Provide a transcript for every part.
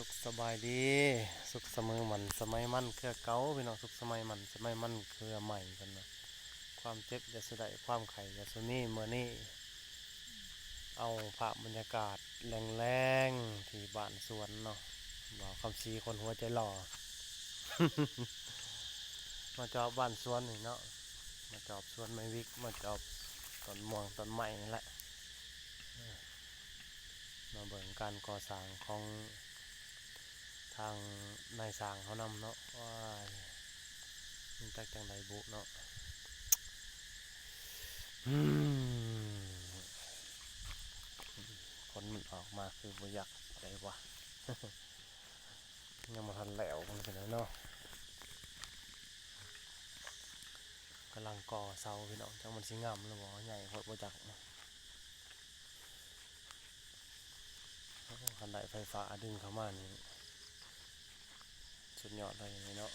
สุขสบายดีสุขเสมอมันสมัยมันเครือเก่าพี่น้องสุขสมัยมันสมัยมันเครือใหม่กันเนาะความเจ็บจะสุดได้ความไข่จะสุนีเมื่อนี้เอาภาพบรรยากาศแรงๆที่บ้านสวนเนาะบ่าวคำศรีคนหัวใจหล่อ มาจอบบ้านสวนนี่เนาะมาจอบสวนไม้วิกมาจอบต้นม่วงต้นไม้นี่แหละมาเบิ่งการก่อสร้างของทางนายสร้างเขานำเนาะว่ามันจักจังใดบุเนาะผลมันออกมาคือบ่อยากอะไรวะ ยังมาทันแล้วมันเป็นแล้วเนาะกำลังก่อเสาพี่น้องจังมันสิงามหรือบ่ใหญ่โคตรบ่จักเนาะคันได้ไฟฟ้าดึงเข้ามานี่สุดยอดเลยเนาะ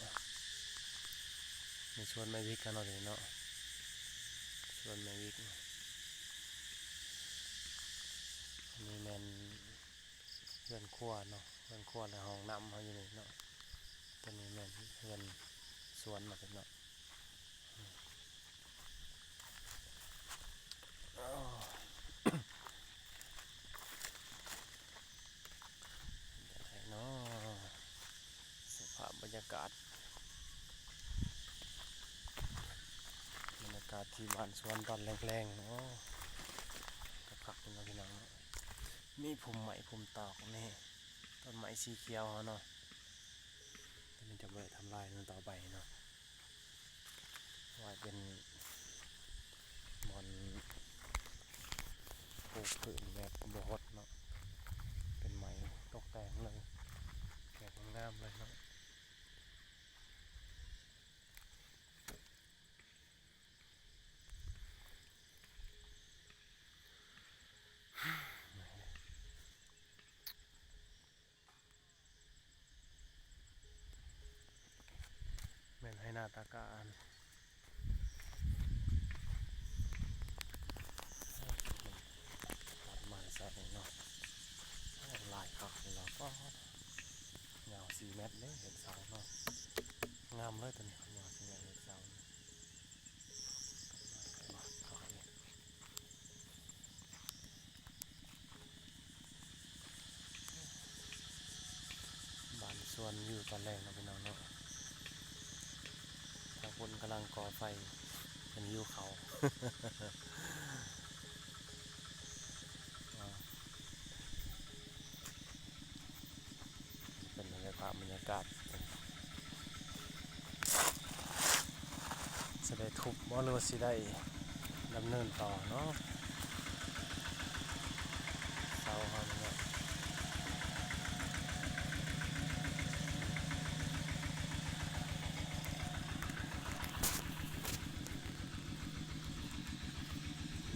มีชวนไม้วิกกันเนาะเดี๋ยวเนาะชวนไม้วิกอันนี้แมนเรือนครัวเนาะเรือนครัวและห้องน้ำเขาอยู่นี่เนาะตัวนี้แมนเรือนสวนมาเป็นเนาะเนาะสภาพบรรยากาศที่บ้านสวนตอนแรงๆเนาะคักๆเนาะพี่น้องเนาะมีพุ่มไม้พุ่มตอกนี่ต้นไม้สีเขียวเนาะแต่มันจะไม่ทำลายมันต่อไปเนาะว่าเป็นบอนปลูกผืนแบบบฮดเนาะเป็นไม้ตกแต่งเลยแบบงามเลยเนาะแม่นให้หน้าตาการตัดไม้ใส่เนาะลายขาดแล้วก็ยาว4 เมตรเลยเห็นเสาเนาะงามเลยตัวนี้ยาว4 เมตรเห็นเสาขาดเลยบ้านสวนอยู่ตอนแรกเนาะพี่น้องเนาะทางคนกำลังก่อไฟเป็นวิวเขา เป็นบรรยากาศจะได้ทุบบ่หรือว่าสิได้ดำเนินต่อเนาะเสาเขาเนี่ย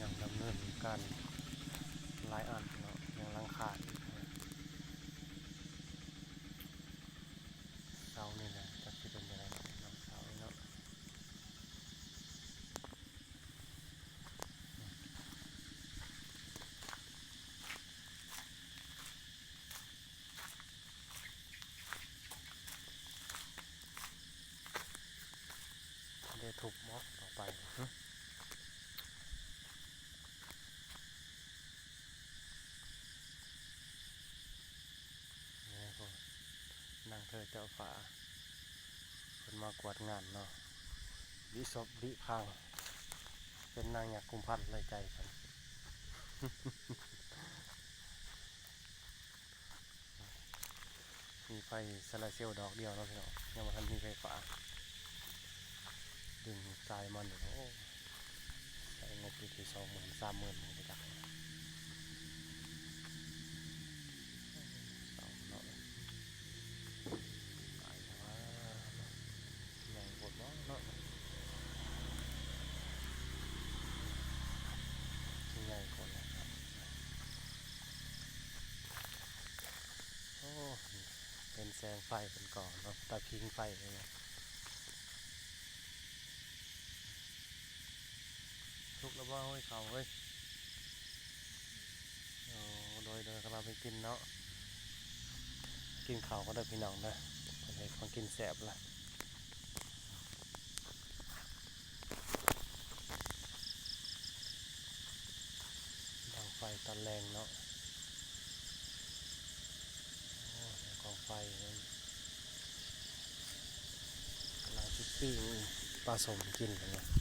ยังดำเนินการหลายอันเนาะยังลังขาดเสานี่แหละจะเป็นยังไงเนาะเสาเนาะได้ทุบม็อกต่อไปนี่พวกนางเธอเจ้าฝาคนมากวาดงานเนาะวิศววิพังเป็นนางอยากกุมพันเลยใจกัน มีไฟโซลาร์เซลล์ดอกเดียวเนาะพี่น้องยังมาทันมีไฟฟ้าดึงสายมันอยู่โอ้ใช้งบอยู่ที่20,000 30,000ผมไปจักเสาเนาะตายว่าใหญ่กว่าเนาะใหญ่กว่าเลยครับโอ้เป็นแสงไฟเป็นก่อนเนาะตาพิงไฟเลยนะทุกแล้วว่าเฮ้ยเขาเฮ้ยโอ้โดยกำลังไปกินเนาะ กินข้าวก็ได้พี่น้องนะคนให้ของกินแสบละดังไฟตอนแรงเนาะโอ้ยกองไฟนั่นกำลังจะปิ้งปลาสมกินกันเนาะ